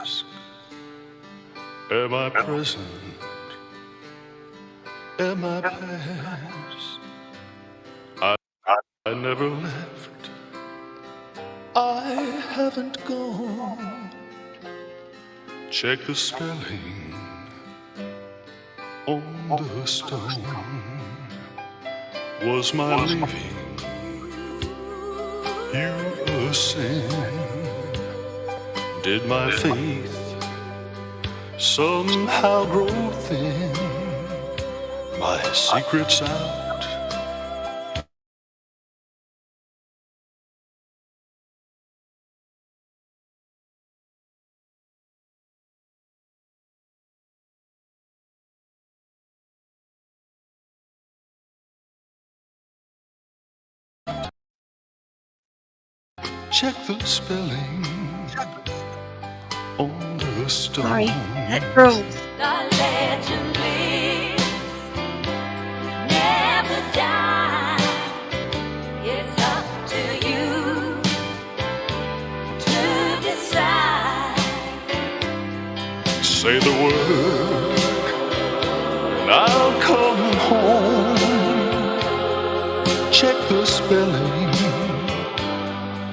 ask, am I present? Am I past? I never left. I haven't gone. Check the spelling on the stone. Was my leaving you a sin? Did my faith somehow grow thin? My secret's out. Check the spelling on the stone. Sorry, that froze. The legend lives, never die. It's up to you to decide. Say the word and I'll come home. Check the spelling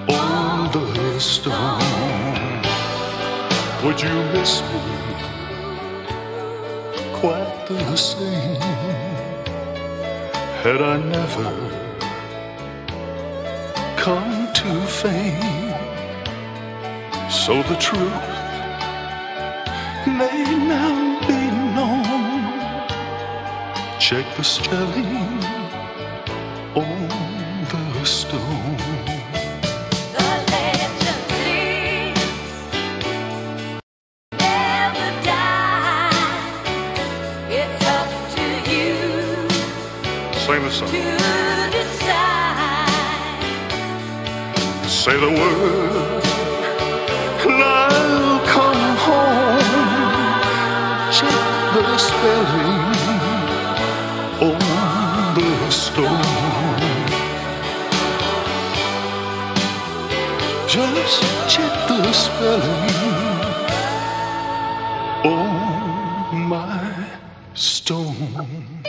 on the stone. Would you miss me quite the same had I never come to fame? So the truth may now be known. Check the spelling on the stone. The legend lives, never die. It's up to you Sing the song. to decide. Say the word and I'll come home. Check the spelling on the stone. Just check the spelling on my stone.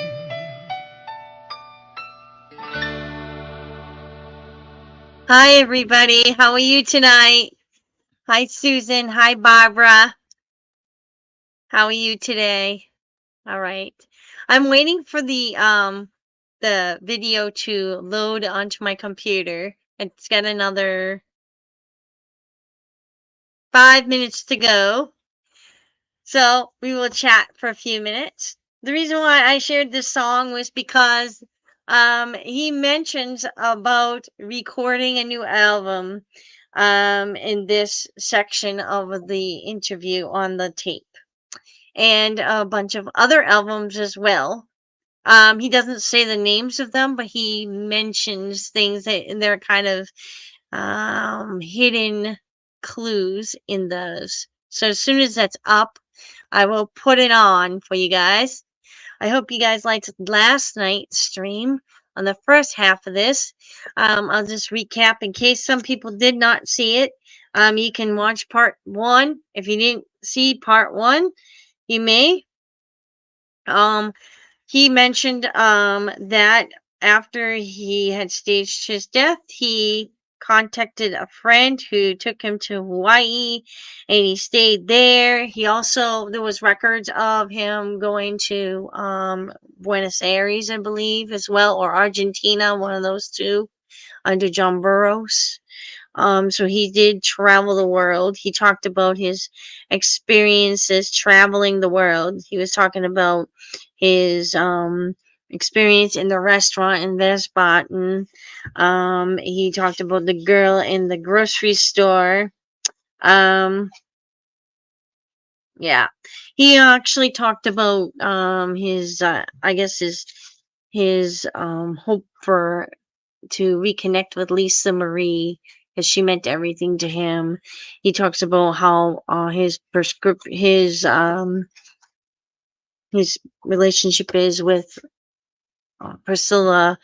Hi, everybody. How are you tonight? Hi, Susan. Hi, Barbara. How are you today? All right. I'm waiting for the video to load onto my computer. It's got another 5 minutes to go. So we will chat for a few minutes. The reason why I shared this song was because he mentions about recording a new album in this section of the interview on the tape, and a bunch of other albums as well. He doesn't say the names of them, but he mentions things that they're kind of hidden clues in those. So as soon as that's up, I will put it on for you guys. I hope you guys liked last night's stream on the first half of this. I'll just recap in case some people did not see it. You can watch part 1. If you didn't see part 1, you may. He mentioned that after he had staged his death, he contacted a friend who took him to Hawaii, and he stayed there. There was records of him going to Buenos Aires, I believe, as well, or Argentina, one of those two, under John Burroughs. So he did travel the world. He talked about his experiences traveling the world. He was talking about his experience in the restaurant in Wiesbaden. He talked about the girl in the grocery store. Yeah, he actually talked about his I guess his hope to reconnect with Lisa Marie, because she meant everything to him. He talks about how his relationship is with Priscilla,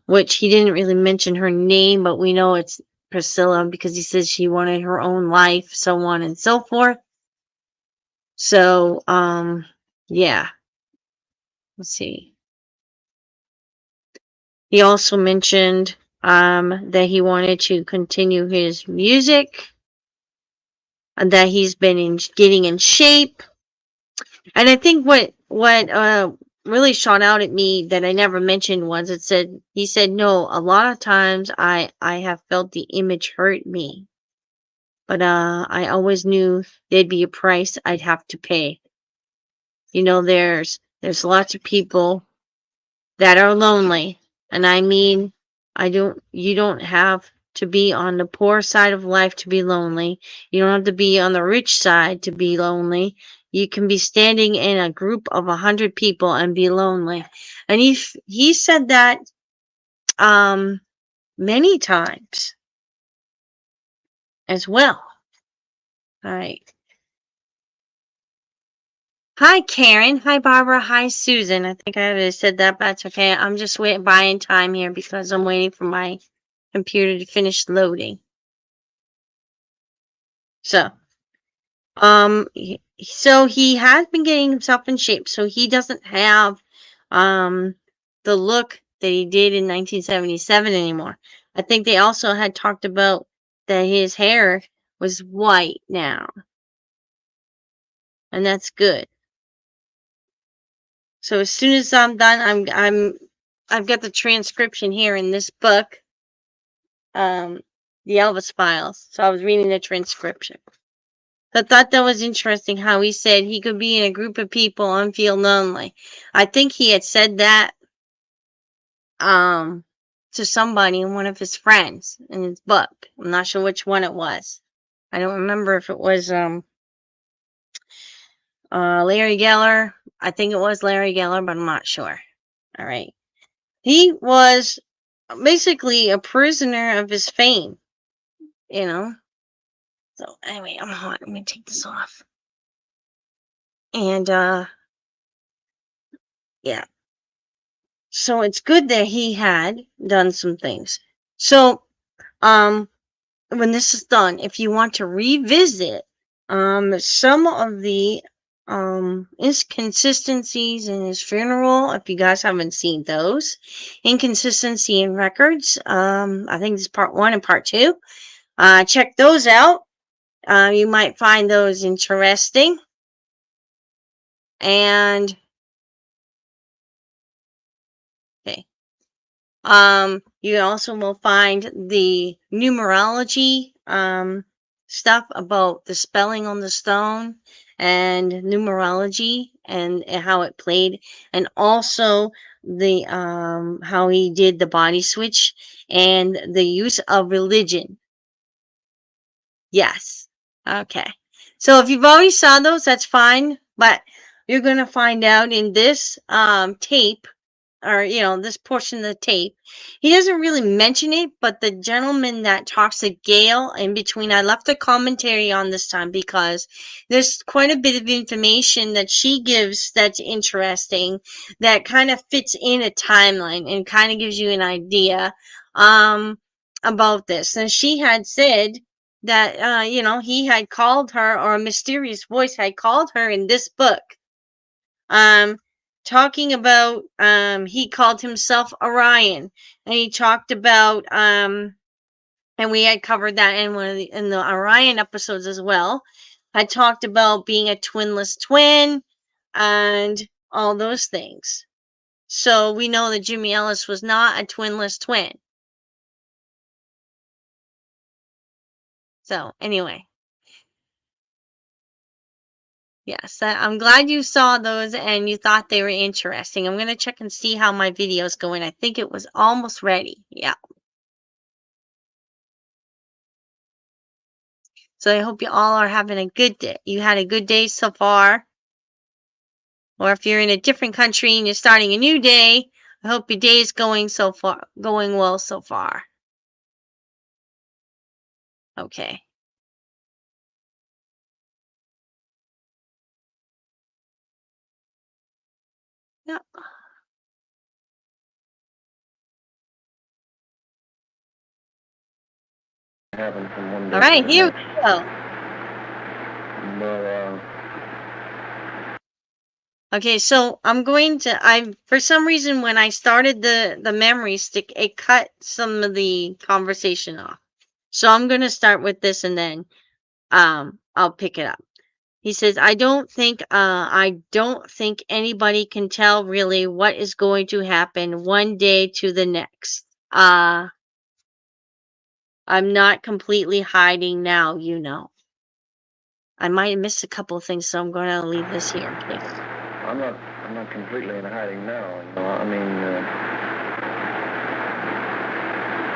which he didn't really mention her name, but we know it's Priscilla because he says she wanted her own life, so on and so forth. So, yeah. Let's see. He also mentioned that he wanted to continue his music, and that he's been getting in shape. And I think what really shot out at me that I never mentioned was he said no, a lot of times I have felt the image hurt me, but I always knew there'd be a price I'd have to pay. You know, there's lots of people that are lonely, and I mean, you don't have to be on the poor side of life to be lonely. You don't have to be on the rich side to be lonely. You can be standing in a group of 100 people and be lonely. And he said that um many times as well. All right. Hi, Karen. Hi, Barbara. Hi, Susan. I think I already said that, but that's okay. I'm just buying time here because I'm waiting for my computer to finish loading. So, so he has been getting himself in shape. So he doesn't have the look that he did in 1977 anymore. I think they also had talked about that his hair was white now, and that's good. So as soon as I'm done, I've got the transcription here in this book, the Elvis Files. So I was reading the transcription. I thought that was interesting how he said he could be in a group of people and feel lonely. I think he had said that to somebody, one of his friends, in his book. I'm not sure which one it was. I don't remember if it was Larry Geller. I think it was Larry Geller, but I'm not sure. All right. He was basically a prisoner of his fame, you know. So anyway, I'm hot. I'm gonna take this off. And yeah. So it's good that he had done some things. So when this is done, if you want to revisit some of the inconsistencies in his funeral, if you guys haven't seen those, inconsistency in records, I think this is part 1 and part 2. Check those out. You might find those interesting. And okay. You also will find the numerology stuff about the spelling on the stone and numerology and how it played, and also the how he did the body switch and the use of religion. Yes. Okay. So if you've already saw those, that's fine, but you're going to find out in this tape, or this portion of the tape. He doesn't really mention it, but the gentleman that talks to Gail in between, I left a commentary on this time because there's quite a bit of information that she gives that's interesting, that kind of fits in a timeline and kind of gives you an idea about this. And she had said that he had called her, or a mysterious voice had called her in this book, um talking about he called himself Orion, and he talked about and we had covered that in in the Orion episodes as well. I talked about being a twinless twin and all those things. So we know that Jimmy Ellis was not a twinless twin. So anyway, yes, I'm glad you saw those and you thought they were interesting. I'm going to check and see how my video's going. I think it was almost ready. Yeah. So I hope you all are having a good day. You had a good day so far. Or if you're in a different country and you're starting a new day, I hope your day is going well so far. Okay. Yep. Happened from one day All to right, the here we next. go. But Okay, so I for some reason when I started the memory stick, it cut some of the conversation off. So I'm gonna start with this and then I'll pick it up. He says, I don't think anybody can tell really what is going to happen one day to the next. I'm not completely hiding now, you know. I might have missed a couple of things, so I'm going to leave this here in case. I'm not completely in hiding now. You know, I mean,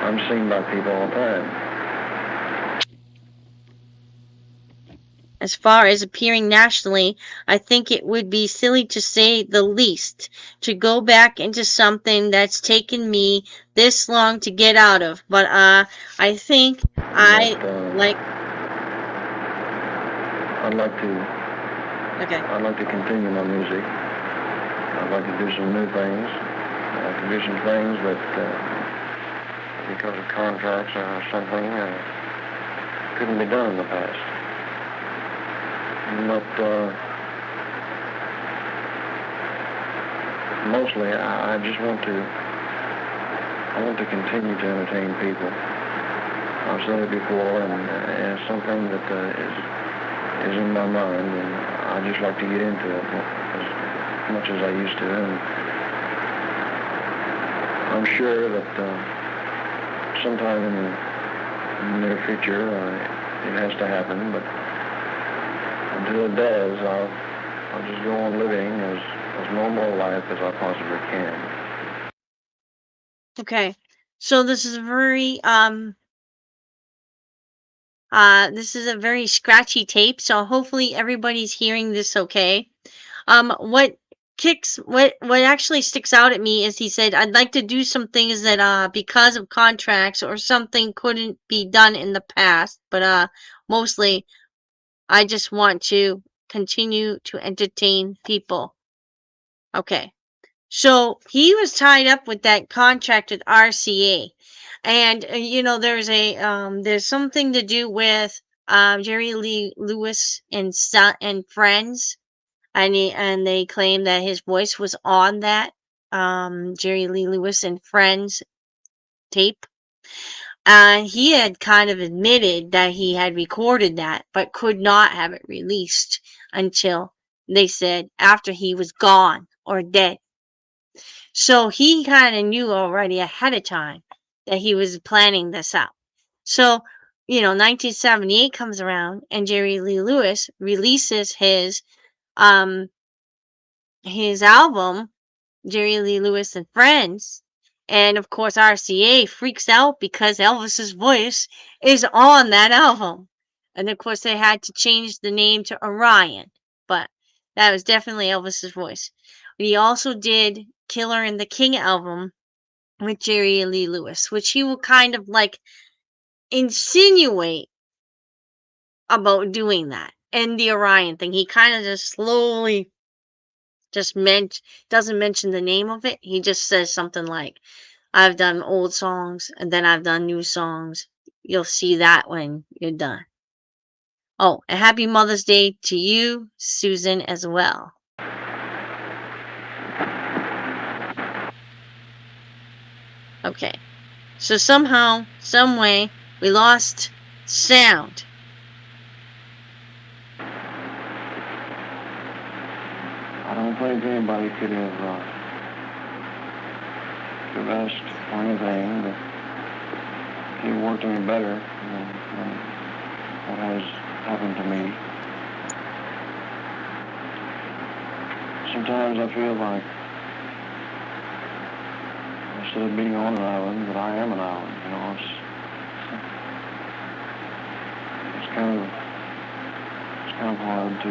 I'm seen by people all the time. As far as appearing nationally, I think it would be silly to say the least, to go back into something that's taken me this long to get out of. But I think I'd like to continue my music. I'd like to do some new things. I'd like to do some things that, because of contracts or something, couldn't be done in the past. But mostly, I just want to continue to entertain people. I've said it before, and it's something that is in my mind, and I just like to get into it as much as I used to. And I'm sure that sometime in the near future it has to happen, but until it does, I'll just go on living as normal a life as I possibly can. Okay. So this is a very scratchy tape, so hopefully everybody's hearing this okay. What actually sticks out at me is he said, I'd like to do some things that because of contracts or something couldn't be done in the past, but mostly I just want to continue to entertain people. Okay. So he was tied up with that contract with RCA. And you know, there's something to do with Jerry Lee Lewis and Friends, and they claim that his voice was on that Jerry Lee Lewis and Friends tape. He had kind of admitted that he had recorded that, but could not have it released until they said after he was gone or dead. So he kind of knew already ahead of time that he was planning this out. So, 1978 comes around and Jerry Lee Lewis releases his album, Jerry Lee Lewis and Friends. And of course, RCA freaks out because Elvis's voice is on that album. And of course, they had to change the name to Orion, but that was definitely Elvis's voice. He also did Killer and the King album with Jerry Lee Lewis, which he will kind of like insinuate about doing that. And the Orion thing, he kind of just slowly doesn't mention the name of it. He just says something like, I've done old songs and then I've done new songs. You'll see that when you're done. Oh, and happy Mother's Day to you, Susan, as well. Okay. So somehow, some way, we lost sound. I don't think anybody could have asked for anything that he worked any better than what has happened to me. Sometimes I feel like instead of being on an island, that I am an island. You know, it's kind of hard to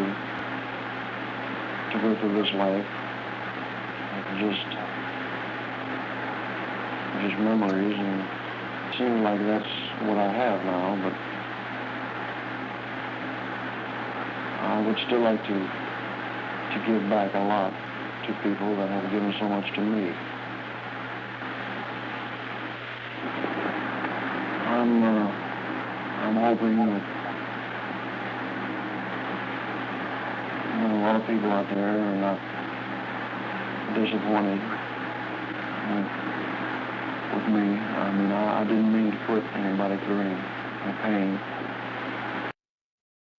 go through this life with just memories, and it seems like that's what I have now, but I would still like to give back a lot to people that have given so much to me. I'm hoping that a lot of people out there are not disappointed with me. I mean, I didn't mean to put anybody through any pain.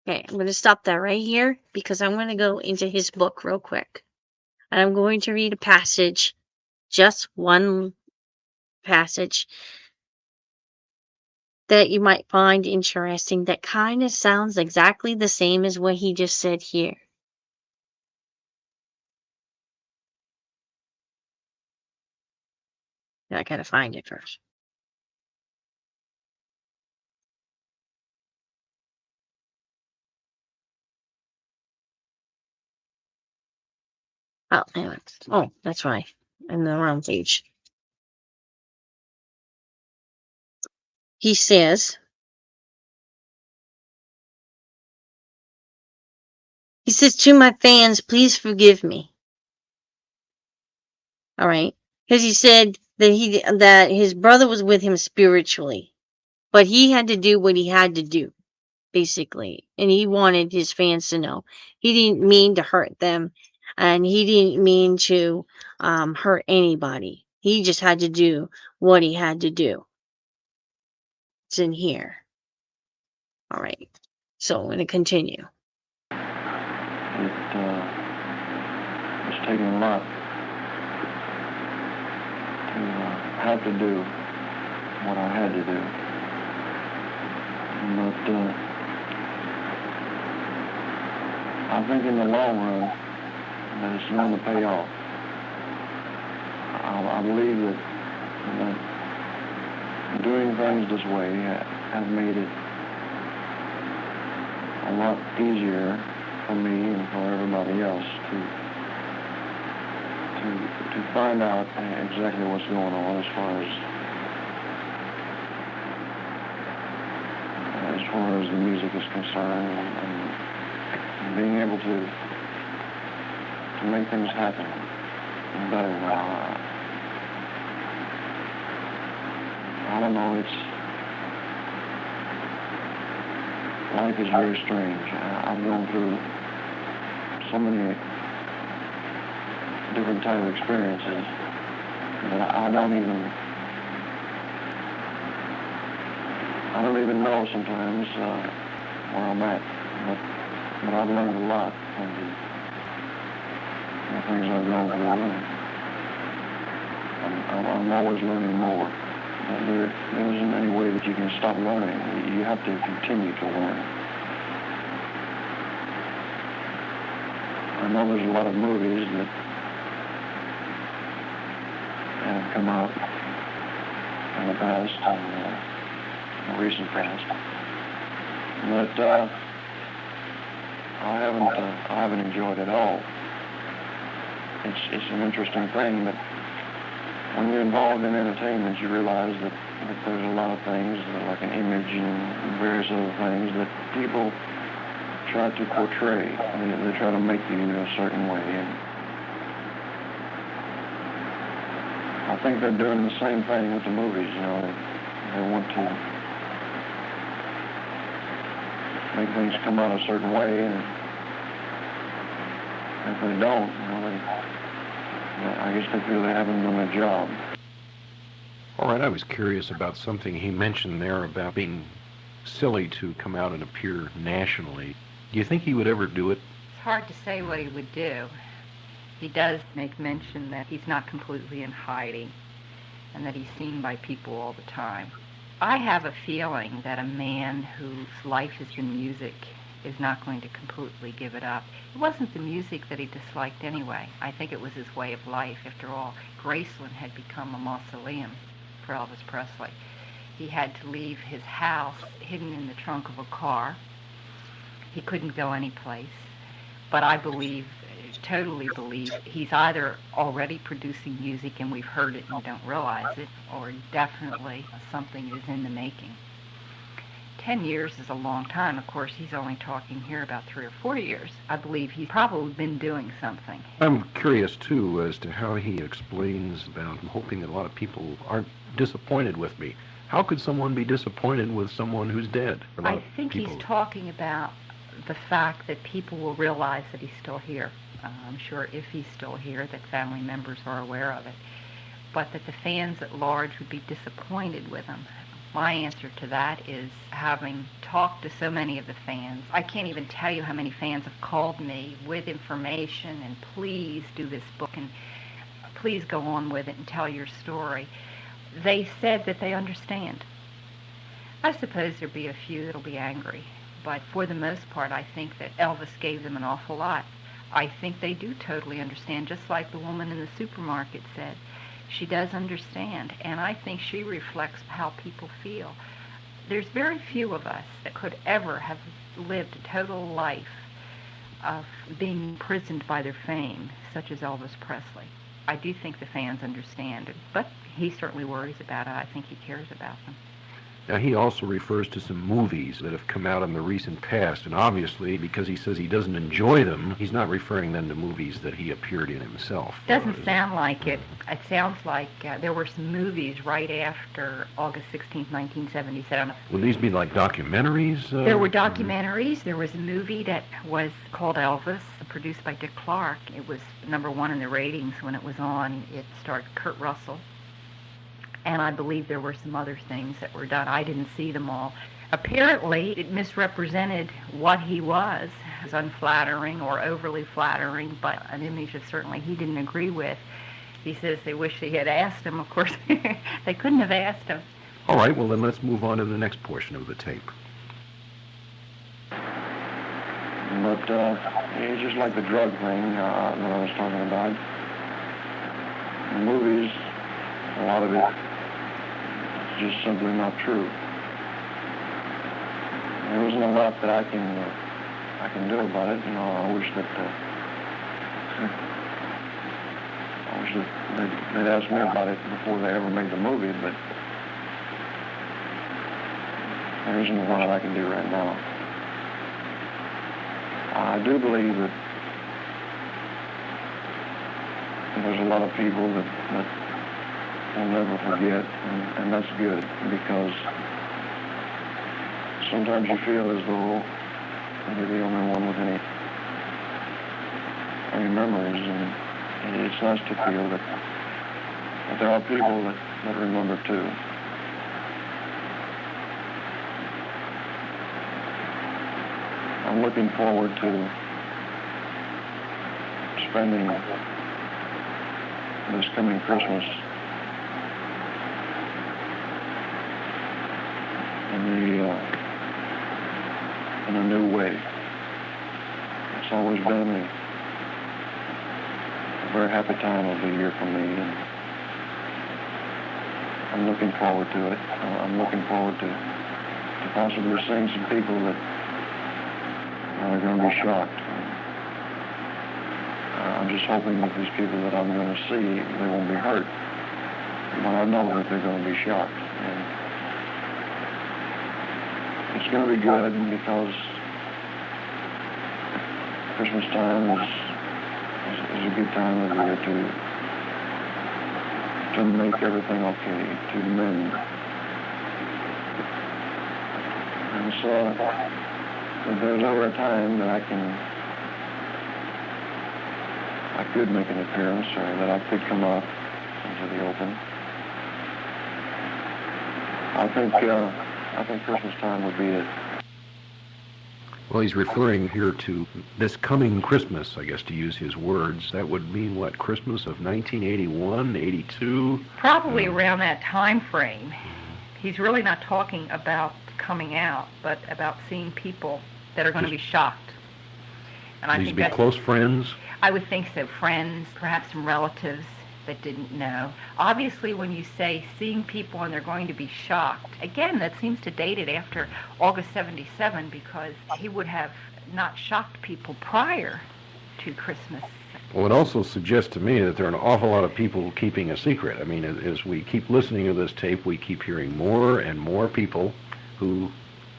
Okay, I'm going to stop that right here because I'm going to go into his book real quick. And I'm going to read a passage, just one passage, that you might find interesting that kind of sounds exactly the same as what he just said here. I gotta find it first. Oh, anyway. Oh, that's right. I'm the wrong page. He says, to my fans, please forgive me. All right. Because he said that his brother was with him spiritually, but he had to do what he had to do, basically. And he wanted his fans to know. He didn't mean to hurt them, and he didn't mean to hurt anybody. He just had to do what he had to do. It's in here. All right. So I'm going to continue. It's taken a lot to have to do what I had to do. But I think in the long run that it's going to pay off. I believe that doing things this way has made it a lot easier for me and for everybody else to find out exactly what's going on as far as the music is concerned, and being able to make things happen better now. I don't know, life is very strange. I've gone through so many different type of experiences that I don't even know sometimes where I'm at. But I've learned a lot from the things I've gone through, and I'm always learning more. There isn't any way that you can stop learning. You have to continue to learn. I know there's a lot of movies that have come out in the past, in the recent past, but I haven't enjoyed it all. It's an interesting thing, but when you're involved in entertainment, you realize that there's a lot of things, like an image and various other things, that people try to portray. They try to make you a certain way. And I think they're doing the same thing with the movies. They want to make things come out a certain way, and if they don't, I guess they feel they haven't done their job. All right, I was curious about something he mentioned there about being silly to come out and appear nationally. Do you think he would ever do it? It's hard to say what he would do. He does make mention that he's not completely in hiding and that he's seen by people all the time. I have a feeling that a man whose life has been music is not going to completely give it up. It wasn't the music that he disliked anyway. I think it was his way of life. After all, Graceland had become a mausoleum for Elvis Presley. He had to leave his house hidden in the trunk of a car. He couldn't go anyplace. But I totally believe, he's either already producing music and we've heard it and don't realize it, or definitely something is in the making. 10 years is a long time. Of course, he's only talking here about 3 or 4 years. I believe he's probably been doing something. I'm curious, too, as to how he explains about hoping that a lot of people aren't disappointed with me. How could someone be disappointed with someone who's dead? I think he's talking about the fact that people will realize that he's still here. I'm sure if he's still here that family members are aware of it, but that the fans at large would be disappointed with him. My answer to that is, having talked to so many of the fans, I can't even tell you how many fans have called me with information and please do this book and please go on with it and tell your story. They said that they understand. I suppose there'll be a few that'll be angry, but for the most part, I think that Elvis gave them an awful lot. I think they do totally understand, just like the woman in the supermarket said. She does understand, and I think she reflects how people feel. There's very few of us that could ever have lived a total life of being imprisoned by their fame, such as Elvis Presley. I do think the fans understand, but he certainly worries about it. I think he cares about them. Now, he also refers to some movies that have come out in the recent past, and obviously, because he says he doesn't enjoy them, he's not referring then to movies that he appeared in himself. Doesn't sound like it. It sounds like there were some movies right after August 16th, 1977. Would these be like documentaries? There were documentaries. There was a movie that was called Elvis, produced by Dick Clark. It was #1 in the ratings when it was on. It starred Kurt Russell. And I believe there were some other things that were done. I didn't see them all. Apparently, it misrepresented what he was. It was unflattering or overly flattering, but an image that certainly he didn't agree with. He says they wish they had asked him. Of course, they couldn't have asked him. All right, well, then let's move on to the next portion of the tape. But it's just like the drug thing that I was talking about. The movies, a lot of it, just simply not true. There isn't a lot that I can do about it. You know, I wish that they'd asked me about it before they ever made the movie, but there isn't a lot I can do right now. I do believe that there's a lot of people that will never forget, and that's good, because sometimes you feel as though you're the only one with any memories, and it's nice to feel that there are people that remember too. I'm looking forward to spending this coming Christmas in a new way. It's always been a very happy time of the year for me, and I'm looking forward to it. I'm looking forward to possibly seeing some people that are going to be shocked. I'm just hoping that these people that I'm going to see, they won't be hurt. But I know that they're going to be shocked. And it's going to be good because Christmas time is a good time of year to make everything okay, to mend. And so if there's ever a time that I could make an appearance, or that I could come out into the open, I think Christmas time would be it. Well, he's referring here to this coming Christmas, I guess, to use his words. That would mean, what, Christmas of 1981, 82? Probably around that time frame. He's really not talking about coming out, but about seeing people that are going to be shocked. And I These think be close friends? I would think so. Friends, perhaps some relatives that didn't know. Obviously, when you say seeing people and they're going to be shocked, again, that seems to date it after August 77, because he would have not shocked people prior to Christmas. Well, it also suggests to me that there are an awful lot of people keeping a secret. I mean, as we keep listening to this tape, we keep hearing more and more people who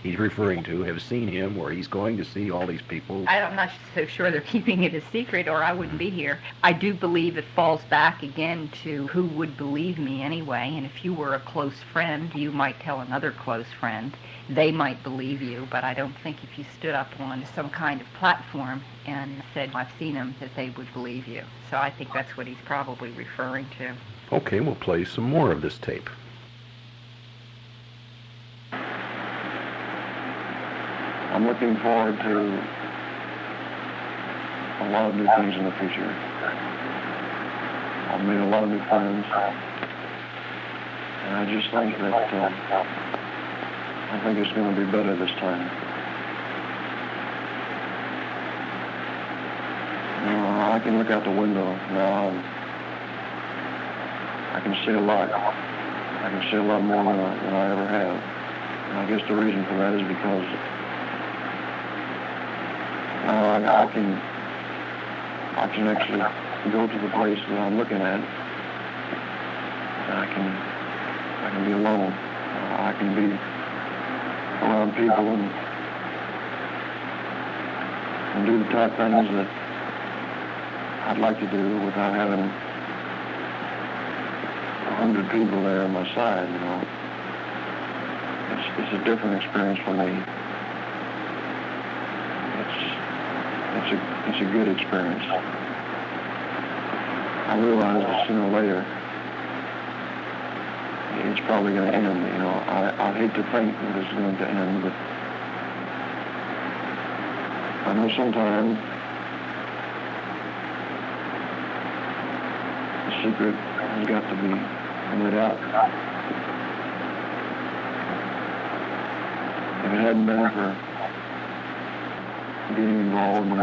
he's referring to have seen him, where he's going to see all these people. I'm not so sure they're keeping it a secret, or I wouldn't be here. I do believe it falls back again to who would believe me anyway, and if you were a close friend, you might tell another close friend. They might believe you, but I don't think if you stood up on some kind of platform and said, I've seen him, that they would believe you. So I think that's what he's probably referring to. Okay, we'll play some more of this tape. I'm looking forward to a lot of new things in the future. I've made a lot of new friends, and I just think that I think it's going to be better this time. I can look out the window now, and I can see a lot. I can see a lot more than I ever have. And I guess the reason for that is because I can actually go to the place that I'm looking at, and I can be alone. I can be around people and do the type of things that I'd like to do without having 100 people there on my side. You know, it's a different experience for me. It's a good experience. I realize that sooner or later it's probably going to end. You know, I hate to think that it's going to end, but I know sometime the secret has got to be let out. If it hadn't been for getting involved in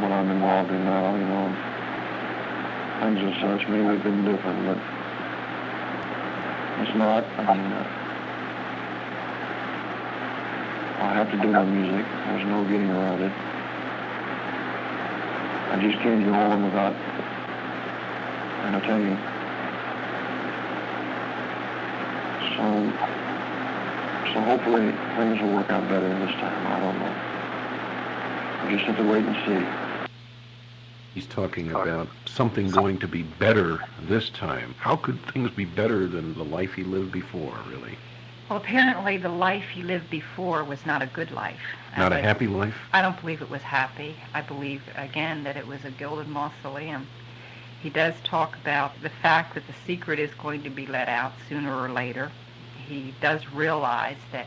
what I'm involved in now, you know, things and such maybe have been different, but it's not. I mean, I have to do my music. There's no getting around it. I just can't go on without entertaining. So hopefully things will work out better this time. I don't know. We just have to wait and see. He's talking about something going to be better this time. How could things be better than the life he lived before, really? Well, apparently the life he lived before was not a good life. Not a happy life? I don't believe it was happy. I believe, again, that it was a gilded mausoleum. He does talk about the fact that the secret is going to be let out sooner or later. He does realize that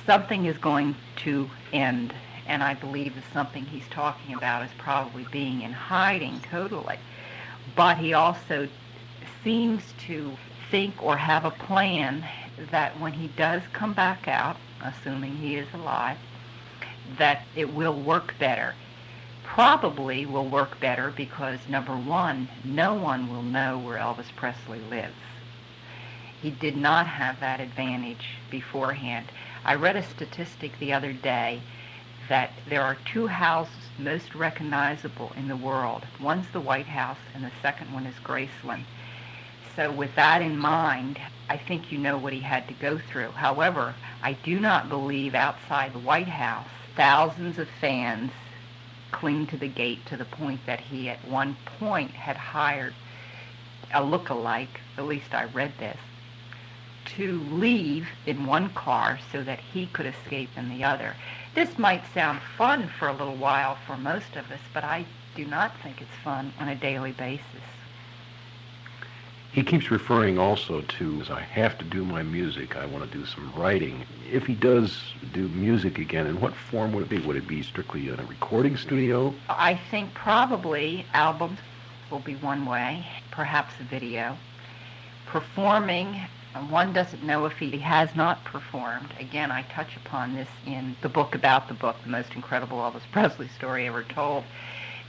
something is going to end, and I believe that something he's talking about is probably being in hiding totally. But he also seems to think or have a plan that when he does come back out, assuming he is alive, that it will work better. Probably will work better because, number one, no one will know where Elvis Presley lives. He did not have that advantage beforehand. I read a statistic the other day that there are two houses most recognizable in the world. One's the White House, and the second one is Graceland. So with that in mind, I think you know what he had to go through. However, I do not believe outside the White House thousands of fans cling to the gate to the point that he at one point had hired a look-alike, at least I read this, to leave in one car so that he could escape in the other. This might sound fun for a little while for most of us, but I do not think it's fun on a daily basis. He keeps referring also to, as I have to do my music, I want to do some writing. If he does do music again, in what form would it be? Would it be strictly in a recording studio? I think probably albums will be one way, perhaps a video. Performing, one doesn't know if he has not performed. Again, I touch upon this in the book about the book, The Most Incredible Elvis Presley Story Ever Told.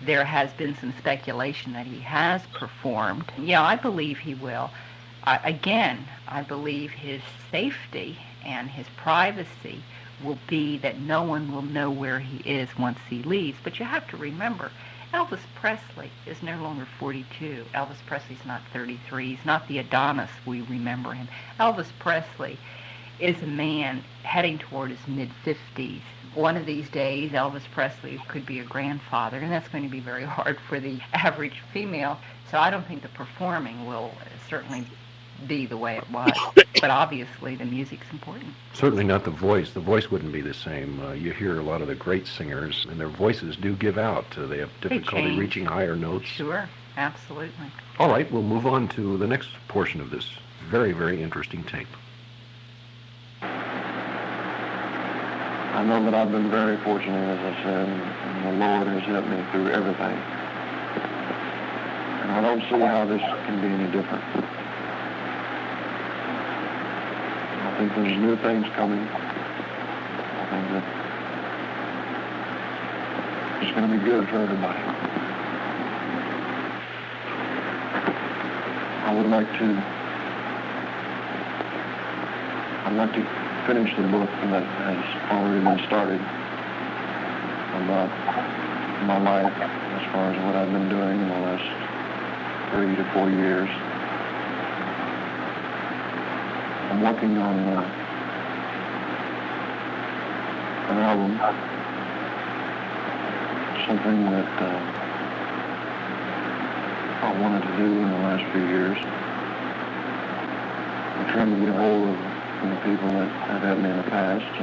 There has been some speculation that he has performed. Yeah, I believe he will. I believe his safety and his privacy will be that no one will know where he is once he leaves. But you have to remember, Elvis Presley is no longer 42. Elvis Presley's not 33. He's not the Adonis we remember him. Elvis Presley is a man heading toward his mid-50s. One of these days, Elvis Presley could be a grandfather, and that's going to be very hard for the average female. So I don't think the performing will certainly be the way it was. But obviously, the music's important. Certainly not the voice. The voice wouldn't be the same. You hear a lot of the great singers, and their voices do give out. They have difficulty change. reaching higher notes. Sure, absolutely. All right, we'll move on to the next portion of this very, very interesting tape. I know that I've been very fortunate, as I said, and the Lord has helped me through everything. And I don't see how this can be any different. I think there's new things coming. I think that it's going to be good for everybody. I'd like to finish the book that has already been started about my life as far as what I've been doing in the last 3 to 4 years. I'm working on an album, something that I wanted to do in the last few years. I'm trying to get a hold of the people that have helped me in the past, to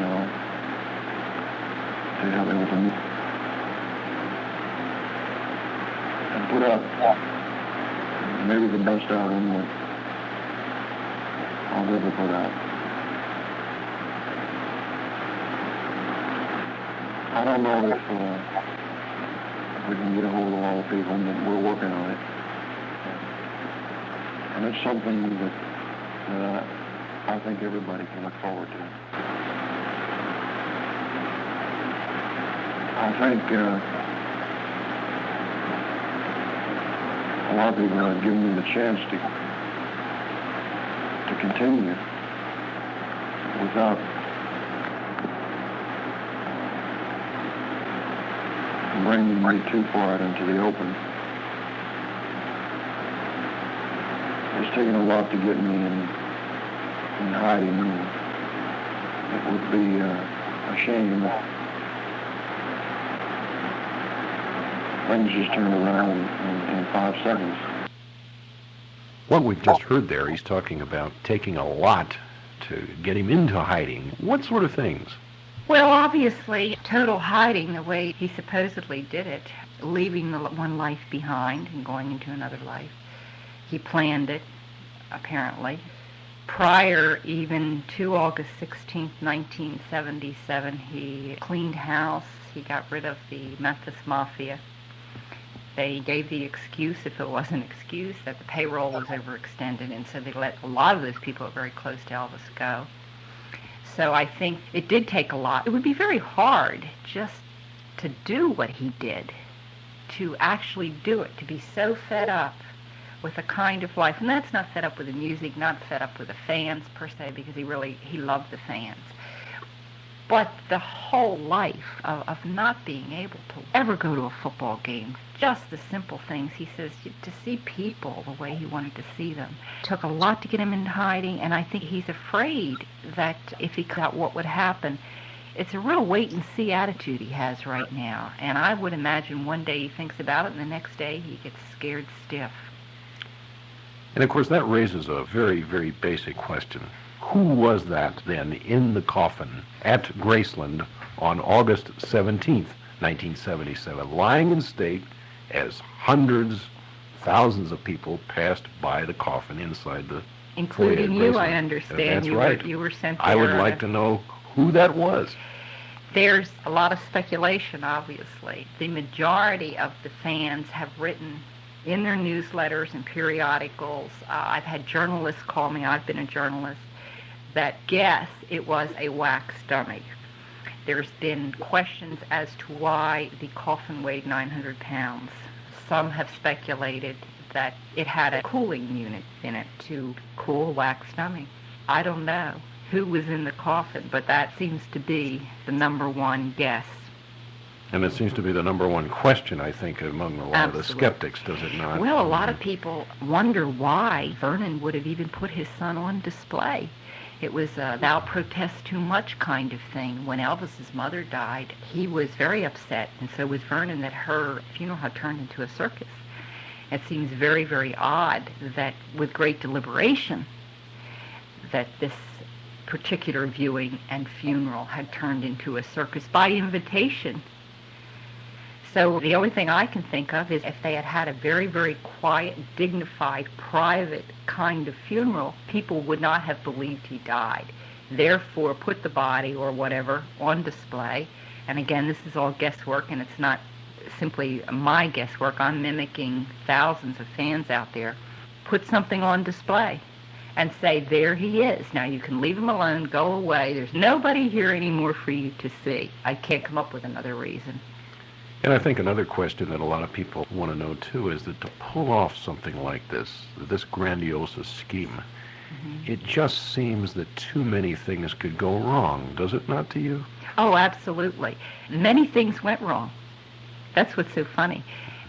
help me with them and put out maybe the best album that I'll ever put out. I don't know if we can get a hold of all the people, but we're working on it. And it's something that I think everybody can look forward to. I think a lot of people have given me the chance to continue without bringing me too far out into the open. It's taken a lot to get me in hiding. It would be a shame if things just turned around in 5 seconds. What we've just heard there, he's talking about taking a lot to get him into hiding. What sort of things? Well, obviously, total hiding the way he supposedly did it, leaving the one life behind and going into another life. He planned it, apparently. Prior even to August 16th, 1977, he cleaned house. He got rid of the Memphis Mafia. They gave the excuse, if it was an excuse, that the payroll was overextended, and so they let a lot of those people very close to Elvis go. So I think it did take a lot. It would be very hard just to do what he did, to actually do it, to be so fed up with a kind of life. And that's not fed up with the music, not fed up with the fans per se, because he loved the fans. But the whole life of not being able to ever go to a football game, just the simple things, he says, to see people the way he wanted to see them, took a lot to get him in hiding, and I think he's afraid that if he got what would happen. It's a real wait-and-see attitude he has right now, and I would imagine one day he thinks about it, and the next day he gets scared stiff. And of course that raises a very, very basic question. Who was that then in the coffin at Graceland on August 17th, 1977, lying in state as hundreds, thousands of people passed by the coffin inside the Including foyer at you, Graceland? I understand. That's right. You were sent there. I would like to know who that was. There's a lot of speculation, obviously. The majority of the fans have written in their newsletters and periodicals. I've had journalists call me, I've been a journalist, that guess it was a wax dummy. There's been questions as to why the coffin weighed 900 pounds. Some have speculated that it had a cooling unit in it to cool a wax dummy. I don't know who was in the coffin, but that seems to be the number one guess. And it seems to be the number one question, I think, among a lot of the skeptics, does it not? Well, a lot of people wonder why Vernon would have even put his son on display. It was a thou protest too much kind of thing. When Elvis's mother died, he was very upset, and so was Vernon, that her funeral had turned into a circus. It seems very, very odd that with great deliberation that this particular viewing and funeral had turned into a circus by invitation. So the only thing I can think of is if they had had a very, very quiet, dignified, private kind of funeral, people would not have believed he died. Therefore, put the body or whatever on display. And again, this is all guesswork, and it's not simply my guesswork. I'm mimicking thousands of fans out there. Put something on display and say, there he is. Now you can leave him alone, go away. There's nobody here anymore for you to see. I can't come up with another reason. And I think another question that a lot of people want to know, too, is that to pull off something like this grandiose scheme, it just seems that too many things could go wrong, does it not to you? Oh, absolutely. Many things went wrong. That's what's so funny.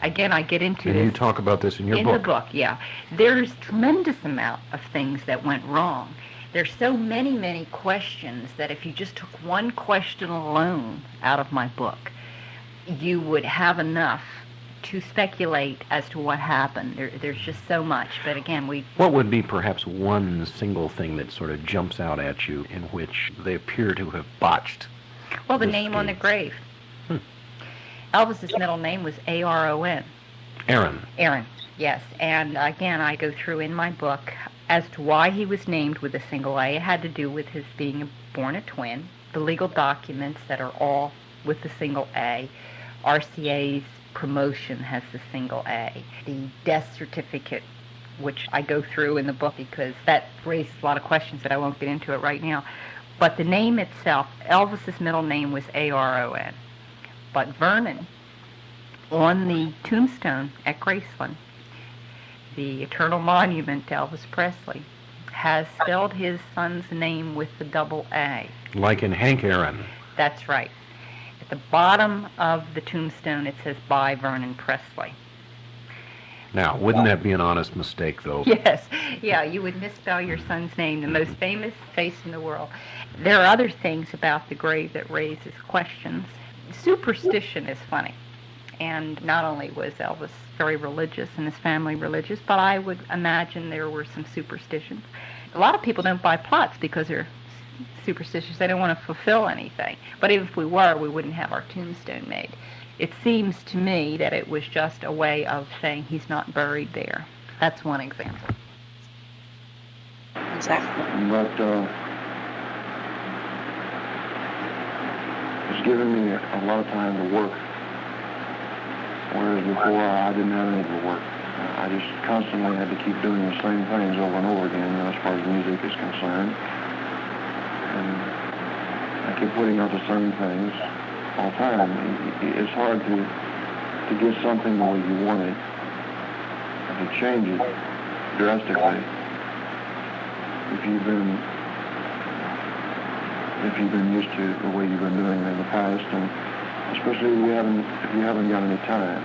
Again, I get into And this you talk about this in your in book. the book, yeah. There's tremendous amount of things that went wrong. There's so many, many questions that if you just took one question alone out of my book, you would have enough to speculate as to what happened. There's just so much. But again, What would be perhaps one single thing that sort of jumps out at you in which they appear to have botched? well, the this name on the scheme? grave. Elvis's middle name was Aron. Aaron. Yes. And again, I go through in my book as to why he was named with a single A. It had to do with his being born a twin. The legal documents that are all with the single A. RCA's promotion has the single A. The death certificate, which I go through in the book because that raised a lot of questions, but I won't get into it right now. But the name itself, Elvis's middle name was Aron. But Vernon, on the tombstone at Graceland, the eternal monument to Elvis Presley, has spelled his son's name with the double A. Like in Hank Aaron. That's right. At the bottom of the tombstone, it says, by Vernon Presley. Now, wouldn't that be an honest mistake, though? Yes, yeah, you would misspell your son's name, the most famous face in the world. There are other things about the grave that raises questions. Superstition is funny. And not only was Elvis very religious and his family religious, but I would imagine there were some superstitions. A lot of people don't buy plots because they're superstitious. They don't want to fulfill anything. But if we were, we wouldn't have our tombstone made. It seems to me that it was just a way of saying he's not buried there. That's one example. Exactly. But it's given me a lot of time to work, whereas before I didn't have any to work. I just constantly had to keep doing the same things over and over again as far as music is concerned. And I keep putting out the same things all the time. It's hard to get something the way you want it, and to change it drastically if you've been used to the way you've been doing it in the past, and especially if you haven't got any time.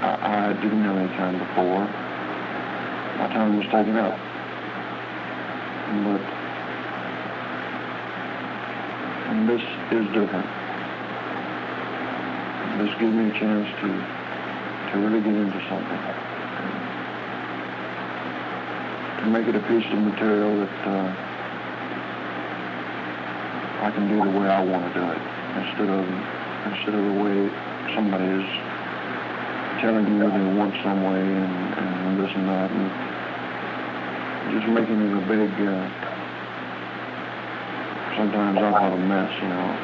I didn't have any time before. My time was taken up. But this is different. This gives me a chance to really get into something. To make it a piece of material that I can do the way I want to do it, instead of the way somebody is telling you they want some way and this and that, and just making it a big, sometimes I call it a mess, you know.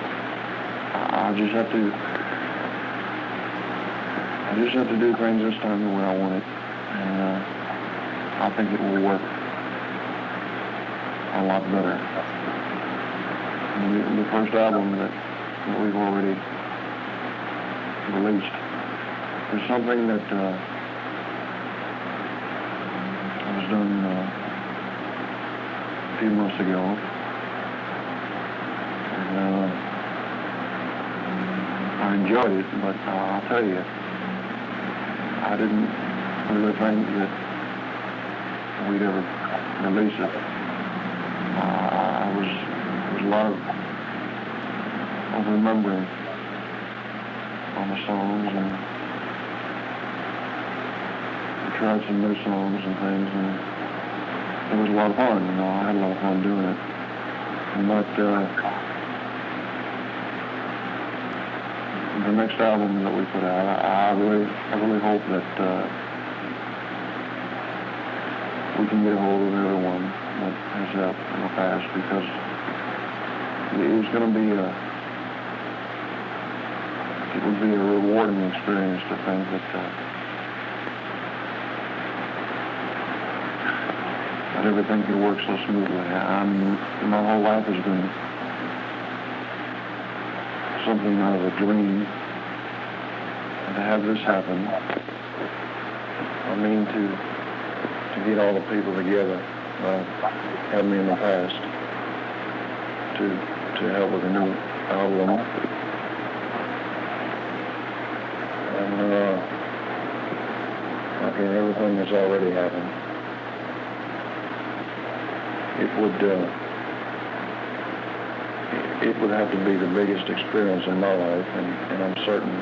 I just have to do things this time the way I want it, and I think it will work a lot better. The first album that we've already released is something that was done a few months ago. And I enjoyed it, but I'll tell you, I didn't really think that we'd ever release it. there was a lot of remembering on the songs, and we tried some new songs and things, and it was a lot of fun. You know, I had a lot of fun doing it. But the next album that we put out, I really hope that we can get a hold of everyone that has helped in the past, because it's going to be it would be a rewarding experience to think that everything could work so smoothly. My whole life has been something out of a dream, and to have this happen, I mean to get all the people together, had me in the past, to help with a new album, and after everything that's already happened, it would have to be the biggest experience in my life, and I'm certain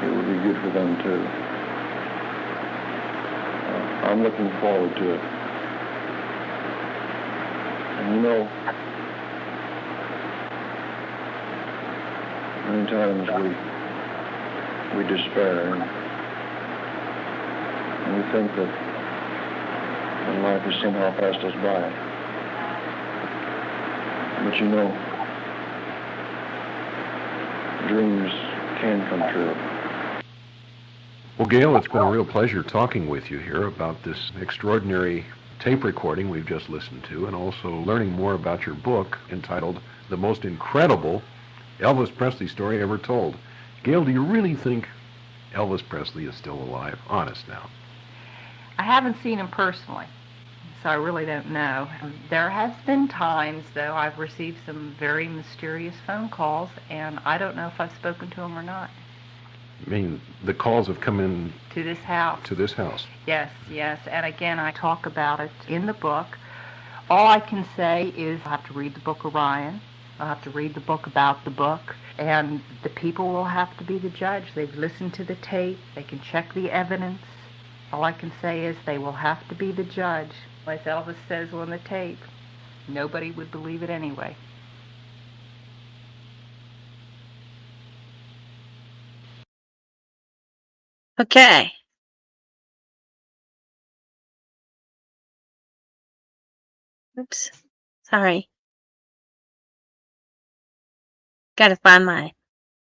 it would be good for them too. I'm looking forward to it. And you know, many times we despair, and we think that life has somehow passed us by. But you know, dreams can come true. Well, Gail, it's been a real pleasure talking with you here about this extraordinary tape recording we've just listened to, and also learning more about your book entitled The Most Incredible Elvis Presley Story Ever Told. Gail, do you really think Elvis Presley is still alive? Honest now. I haven't seen him personally, so I really don't know. There has been times, though, I've received some very mysterious phone calls, and I don't know if I've spoken to him or not. I mean, the calls have come in To this house. to this house. Yes, yes. And again, I talk about it in the book. All I can say is I have to read the book Orion. I'll have to read the book about the book. And the people will have to be the judge. They've listened to the tape. They can check the evidence. All I can say is they will have to be the judge. As Elvis says on the tape, nobody would believe it anyway. Okay. Oops. Sorry. Gotta find my.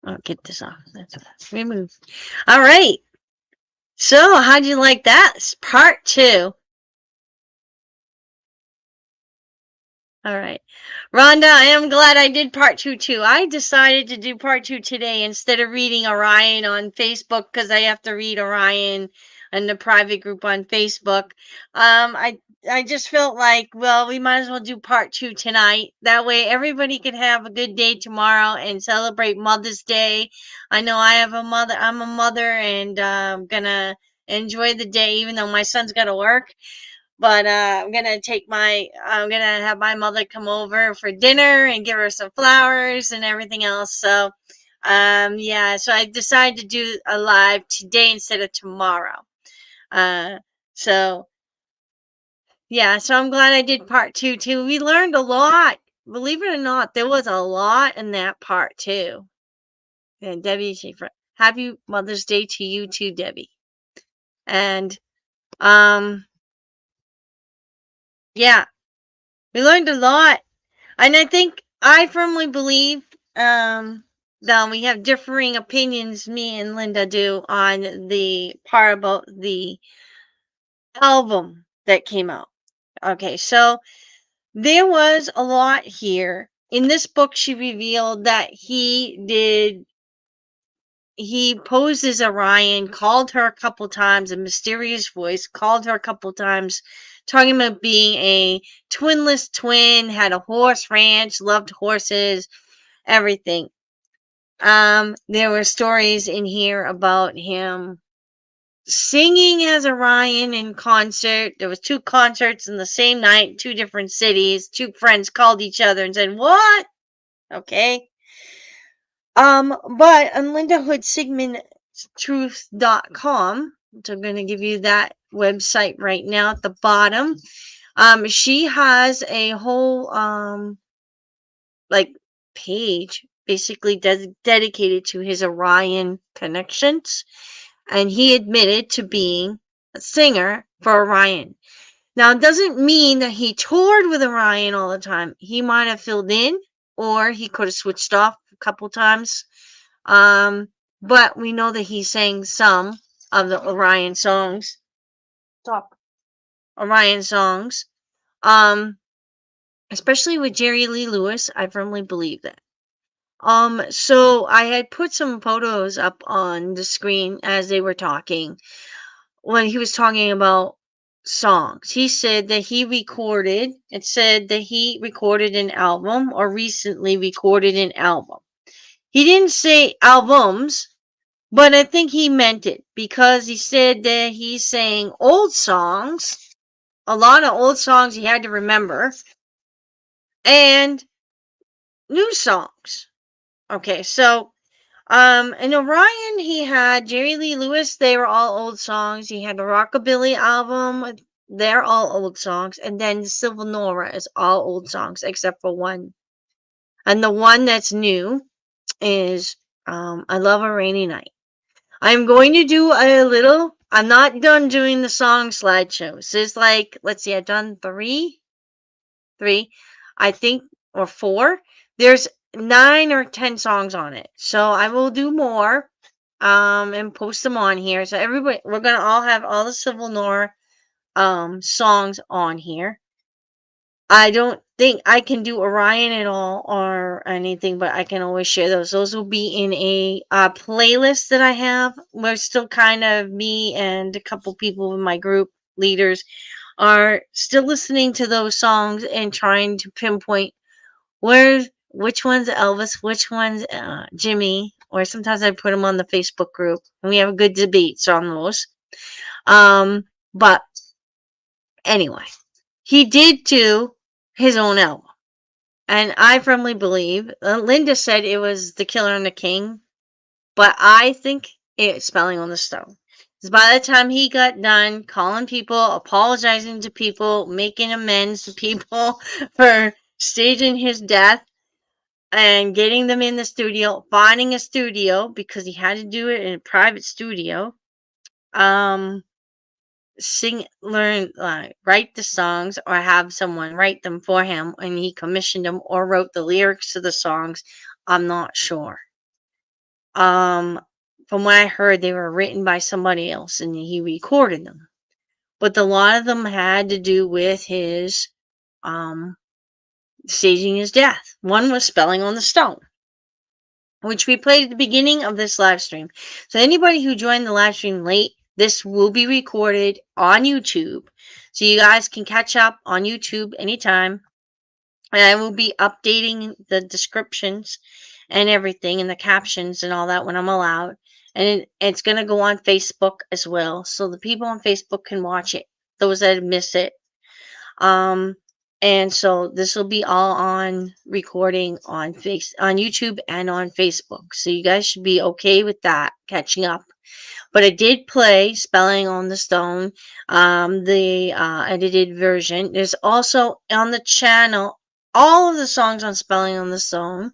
I'll get this off. That's remove. All right. So, how'd you like that? It's part 2. All right. Rhonda, I am glad I did part 2 too. I decided to do part 2 today instead of reading Orion on Facebook, because I have to read Orion in the private group on Facebook. I just felt like, well, we might as well do part 2 tonight. That way everybody can have a good day tomorrow and celebrate Mother's Day. I know I have a mother. I'm a mother, and I'm gonna enjoy the day even though my son's got to work. But I'm gonna have my mother come over for dinner and give her some flowers and everything else. So, yeah. So I decided to do a live today instead of tomorrow. So yeah. So I'm glad I did part 2 too. We learned a lot. Believe it or not, there was a lot in that part too. And Debbie, happy Mother's Day to you too, Debbie. And yeah. We learned a lot. And I firmly believe that we have differing opinions, me and Linda do, on the part about the album that came out. Okay, so there was a lot here. In this book, she revealed that he posed as Orion, called her a couple times, a mysterious voice, called her a couple times, talking about being a twinless twin, had a horse ranch, loved horses, everything. There were stories in here about him singing as Orion in concert. There was 2 concerts in the same night, 2 different cities. 2 friends called each other and said, "What?" Okay. But on Linda Hood Sigmund truth.com, so I'm going to give you that website right now at the bottom. She has a whole like page basically dedicated to his Orion connections, and he admitted to being a singer for Orion. Now, it doesn't mean that he toured with Orion all the time. He might have filled in, or he could have switched off a couple times. But we know that he sang some of the Orion songs. Stop. Orion songs. Especially with Jerry Lee Lewis. I firmly believe that. So I had put some photos up on the screen as they were talking. When he was talking about songs, he said that it said that he recorded an album or recently recorded an album. He didn't say albums, but I think he meant it because he said that he sang old songs, a lot of old songs he had to remember, and new songs. Okay, so in Orion, he had Jerry Lee Lewis. They were all old songs. He had the Rockabilly album. They're all old songs. And then Civil Nora is all old songs except for one. And the one that's new is I Love a Rainy Night. I'm going to do a little. I'm not done doing the song slideshows. There's like, let's see, I've done three, I think, or 4. There's 9 or 10 songs on it. So I will do more and post them on here. So everybody, we're gonna all have all the Civil Nora songs on here. I don't think I can do Orion at all or anything, but I can always share those. Those will be in a playlist that I have. We're still kind of, me and a couple people in my group leaders are still listening to those songs and trying to pinpoint which one's Elvis, which one's Jimmy, or sometimes I put them on the Facebook group and we have good debates on those. But anyway, he did do his own album. And I firmly believe, Linda said it was The Killer and the King, but I think it's Spelling on the Stone. Because by the time he got done calling people, apologizing to people, making amends to people for staging his death, and getting them in the studio, finding a studio because he had to do it in a private studio, write the songs or have someone write them for him, and he commissioned them or wrote the lyrics to the songs. I'm not sure. From what I heard, they were written by somebody else and he recorded them. But a lot of them had to do with his staging his death. One was Spelling on the Stone, which we played at the beginning of this live stream. So anybody who joined the live stream late, this will be recorded on YouTube. So you guys can catch up on YouTube anytime. And I will be updating the descriptions and everything and the captions and all that when I'm allowed. And it's going to go on Facebook as well. So the people on Facebook can watch it, those that miss it. And so this will be all on recording on YouTube and on Facebook. So you guys should be okay with that, catching up. But I did play Spelling on the Stone, the edited version. There's also on the channel all of the songs on Spelling on the Stone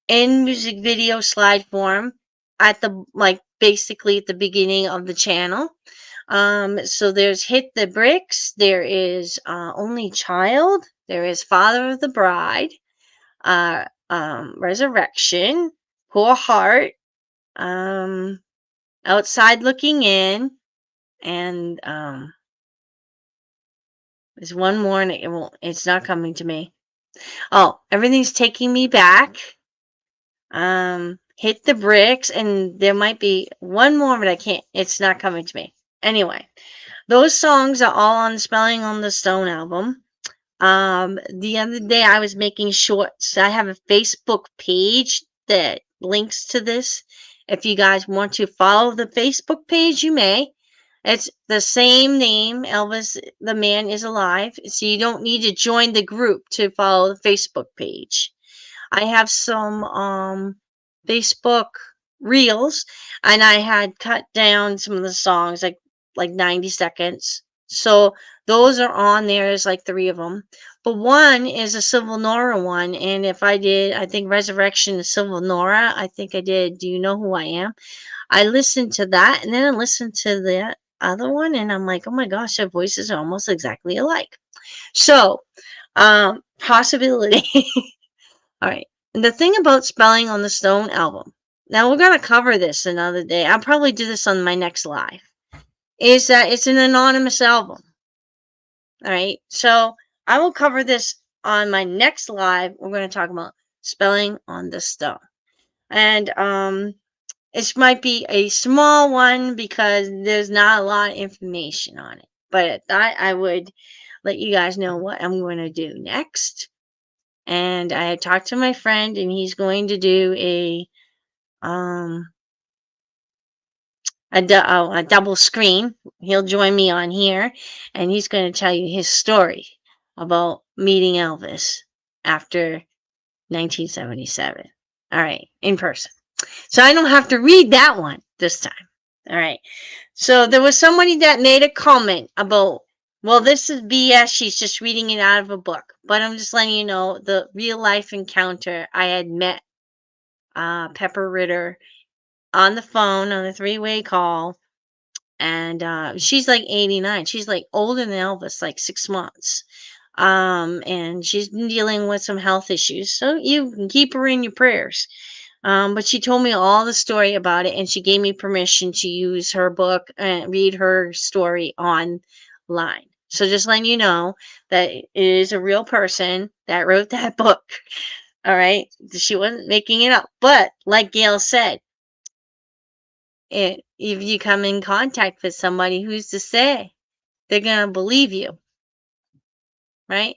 in music video slide form at the basically at the beginning of the channel. So there's Hit the Bricks, there is Only Child, there is Father of the Bride, Resurrection, Poor Heart, Outside Looking In, and there's one more and it's not coming to me. Oh, Everything's Taking Me Back, Hit the Bricks, and there might be one more, but it's not coming to me. Anyway, those songs are all on Spelling on the Stone album. The other day I was making shorts. I have a Facebook page that links to this. If you guys want to follow the Facebook page, you may. It's the same name, Elvis the Man is Alive. So you don't need to join the group to follow the Facebook page. I have some Facebook reels, and I had cut down some of the songs, like 90 seconds. So those are on there. There's like 3 of them. But one is a Civil Nora one, and if I think Resurrection is Civil Nora. I think I did Do You Know Who I Am? I listened to that, and then I listened to the other one, and I'm like, oh my gosh, their voices are almost exactly alike. So, possibility. All right. And the thing about Spelling on the Stone album, now we're going to cover this another day. I'll probably do this on my next live, is that it's an anonymous album. All right. So I will cover this on my next live. We're going to talk about Spelling on the Stone. And it might be a small one because there's not a lot of information on it. But I would let you guys know what I'm going to do next. And I talked to my friend, and he's going to do a double screen. He'll join me on here, and he's going to tell you his story about meeting Elvis after 1977. All right, in person. So I don't have to read that one this time. All right. So there was somebody that made a comment about, well, this is BS. She's just reading it out of a book. But I'm just letting you know the real life encounter. I had met Pepper Ritter on the phone on a 3-way call. And she's like 89. She's like older than Elvis, like 6 months. And she's been dealing with some health issues. So you can keep her in your prayers. But she told me all the story about it, and she gave me permission to use her book and read her story online. So just letting you know that it is a real person that wrote that book. All right. She wasn't making it up. But like Gail said, if you come in contact with somebody, who's to say they're going to believe you? Right?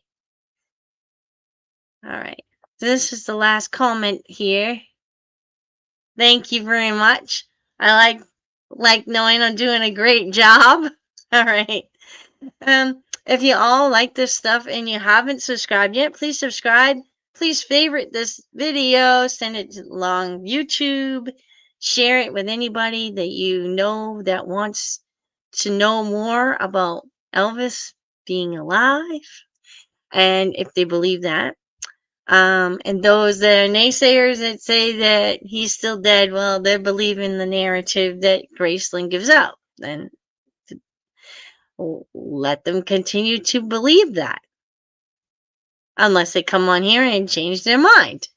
All right. So this is the last comment here. Thank you very much. I like knowing I'm doing a great job. All right. If you all like this stuff and you haven't subscribed yet, please subscribe. Please favorite this video, send it along YouTube, share it with anybody that you know that wants to know more about Elvis being alive, and if they believe that. And those that are naysayers that say that he's still dead, well, they're believing the narrative that Graceland gives out. And let them continue to believe that. Unless they come on here and change their mind.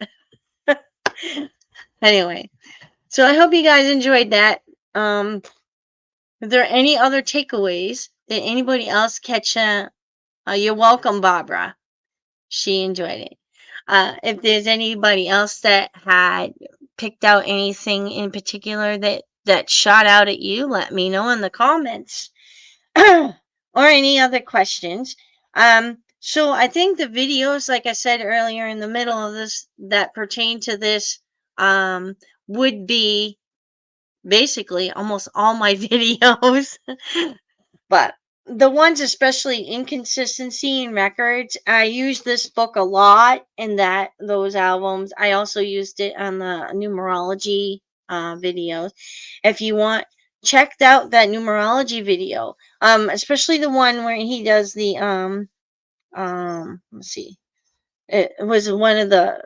Anyway, so I hope you guys enjoyed that. If there are any other takeaways that anybody else catch, you're welcome, Barbara. She enjoyed it. If there's anybody else that had picked out anything in particular that shot out at you, let me know in the comments. Or any other questions. So I think the videos, like I said earlier in the middle of this, that pertain to this, would be basically almost all my videos. But the ones, especially inconsistency in records, I use this book a lot in those albums. I also used it on the numerology videos. If you want, checked out that numerology video, especially the one where he does the let's see, it was one of the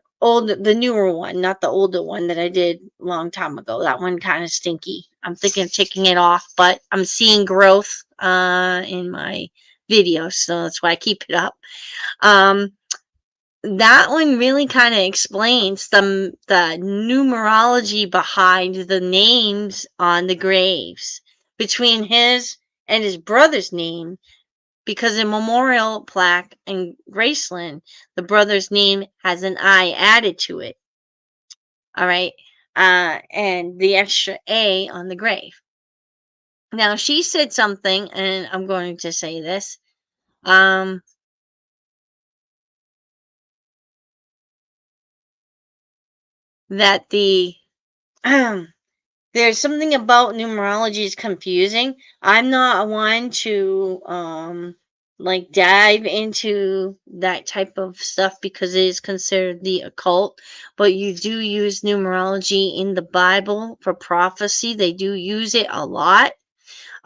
newer one, not the older one that I did a long time ago. That one kind of stinky. I'm thinking of taking it off, but I'm seeing growth in my videos, so that's why I keep it up. That one really kind of explains the numerology behind the names on the graves between his and his brother's name, because a memorial plaque in Graceland, the brother's name has an I added to it. All right. And the extra A on the grave. Now, she said something, and I'm going to say this. That the there's something about numerology is confusing. I'm not one to like dive into that type of stuff because it is considered the occult, but you do use numerology in the Bible for prophecy. They do use it a lot.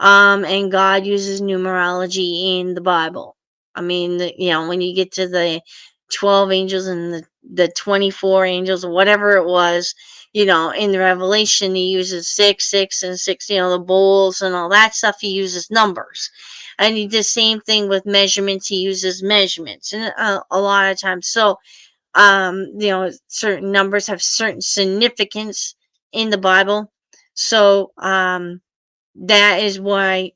And God uses numerology in the Bible. I mean, when you get to the 12 angels and the 24 angels or whatever it was, in the Revelation, he uses 6, and 6, the bowls and all that stuff. He uses numbers. And he does the same thing with measurements. He uses measurements, and a lot of times. So, certain numbers have certain significance in the Bible. So, that is why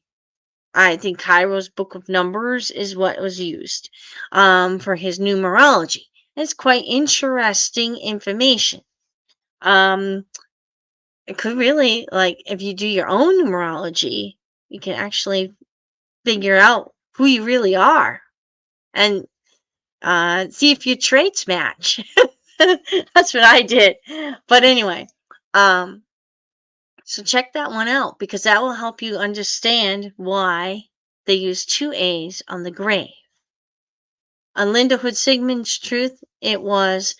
I think Cairo's Book of Numbers is what was used for his numerology. It's quite interesting information. It could really, like, if you do your own numerology, you can actually figure out who you really are and see if your traits match. That's what I did. But anyway, so check that one out because that will help you understand why they use 2 A's on the grave. On Linda Hood Sigmund's Truth, it was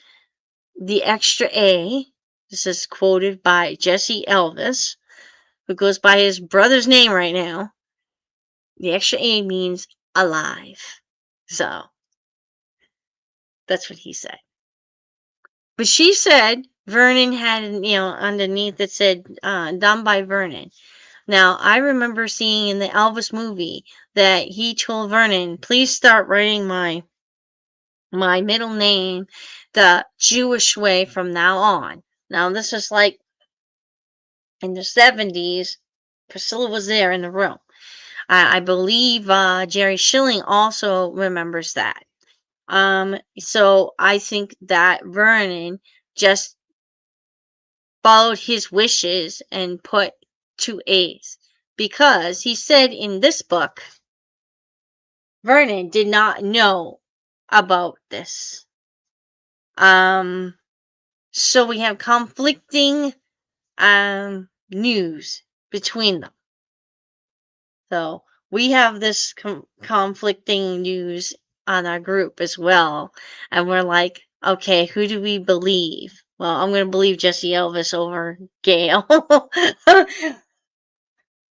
the extra A. This is quoted by Jesse Elvis, who goes by his brother's name right now. The extra A means alive. So that's what he said. But she said Vernon had, underneath it said done by Vernon. Now, I remember seeing in the Elvis movie that he told Vernon, please start writing my middle name the Jewish way from now on. Now, this is like in the 70s. Priscilla was there in the room. I believe Jerry Schilling also remembers that. So I think that Vernon just followed his wishes and put 2 A's because he said in this book, Vernon did not know about this. So we have conflicting news between them. So we have this conflicting news on our group as well, and we're like, okay, who do we believe? Well, I'm going to believe Jesse Elvis over Gail.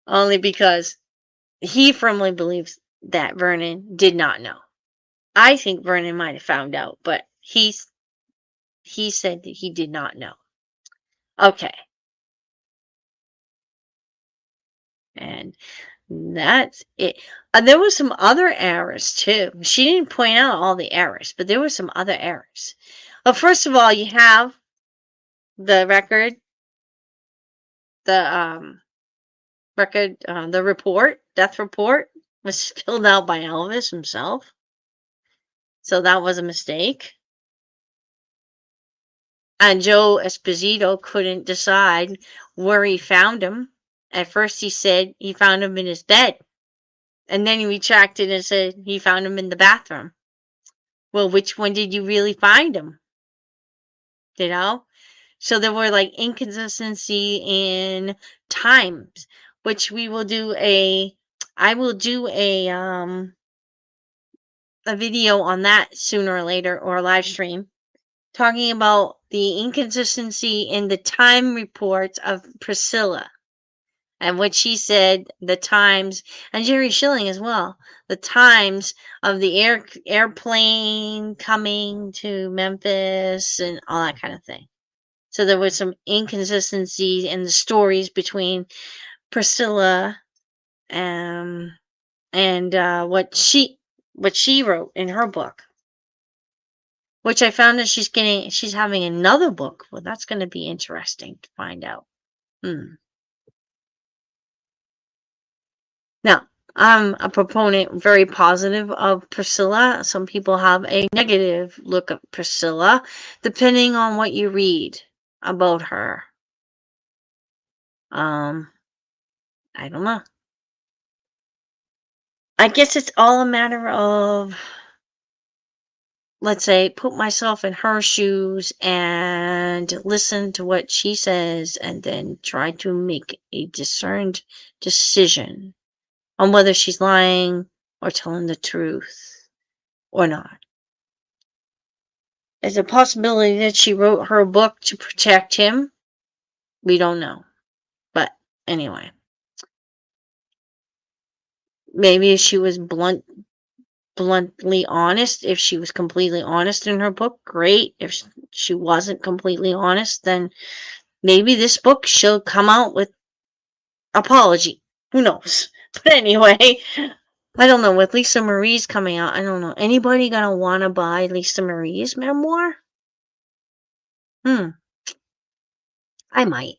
Only because he firmly believes that Vernon did not know. I think Vernon might have found out, but he said that he did not know. Okay. And that's it. There were some other errors too. She didn't point out all the errors, but there were some other errors. Well, first of all, you have the record, the the report, death report was filled out by Elvis himself. So that was a mistake. And Joe Esposito couldn't decide where he found him. At first he said he found him in his bed. And then he retracted and said he found him in the bathroom. Well, which one did you really find him? So there were like inconsistency in times, which I will do a video on that sooner or later, or a live stream talking about the inconsistency in the time reports of Priscilla and what she said, the times, and Jerry Schilling as well, the times of the airplane coming to Memphis and all that kind of thing. So there was some inconsistency in the stories between Priscilla and what she wrote in her book. Which I found that she's having another book. Well, that's going to be interesting to find out. Now, I'm a proponent, very positive of Priscilla. Some people have a negative look at Priscilla, depending on what you read about her. I don't know. I guess it's all a matter of let's say, put myself in her shoes and listen to what she says and then try to make a discerned decision on whether she's lying or telling the truth or not. There's a possibility that she wrote her book to protect him. We don't know. But anyway, maybe she was bluntly honest. If she was completely honest in her book, great. If she wasn't completely honest, then maybe this book she'll come out with apology. Who knows? But anyway, I don't know. With Lisa Marie's coming out, I don't know. Anybody gonna wanna buy Lisa Marie's memoir? I might.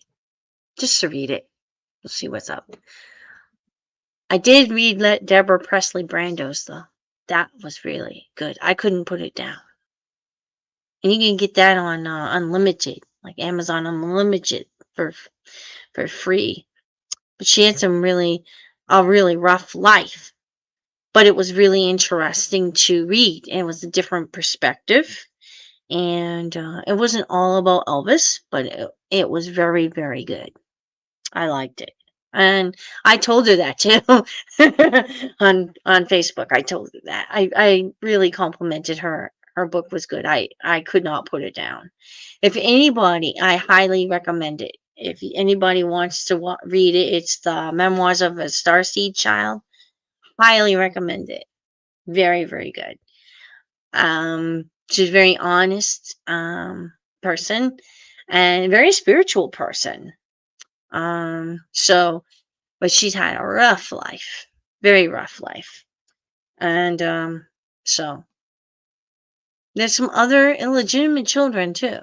Just to read it. We'll see what's up. I did read Deborah Presley Brando's though. That was really good. I couldn't put it down. And you can get that on Unlimited, like Amazon Unlimited for free. But she had a really rough life. But it was really interesting to read. And it was a different perspective. And it wasn't all about Elvis, but it was very, very good. I liked it. And I told her that too on Facebook. I told her that. I really complimented her. Her book was good. I could not put it down. If anybody, I highly recommend it. If anybody wants to read it, it's the Memoirs of a Starseed Child. Highly recommend it. Very, very good. She's a very honest person and a very spiritual person. But she's had a rough life, very rough life. And so there's some other illegitimate children too.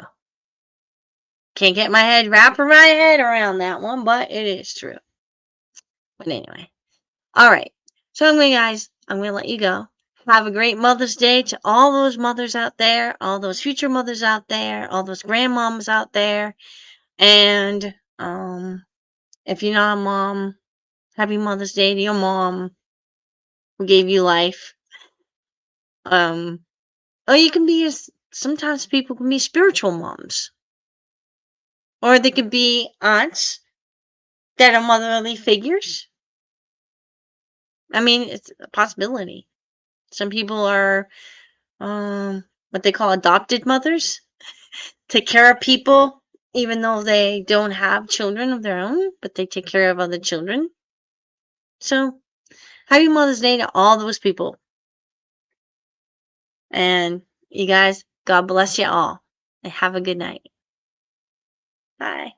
Can't get wrap my head around that one, but it is true. But anyway. All right. So anyway, guys, I'm going to let you go. Have a great Mother's Day to all those mothers out there, all those future mothers out there, all those grandmoms out there. And if you're not a mom, happy Mother's Day to your mom who gave you life. Or you can be sometimes people can be spiritual moms. Or they could be aunts that are motherly figures. I mean, it's a possibility. Some people are what they call adopted mothers. Take care of people even though they don't have children of their own, but they take care of other children. So, happy Mother's Day to all those people. And you guys, God bless you all. And have a good night. Bye.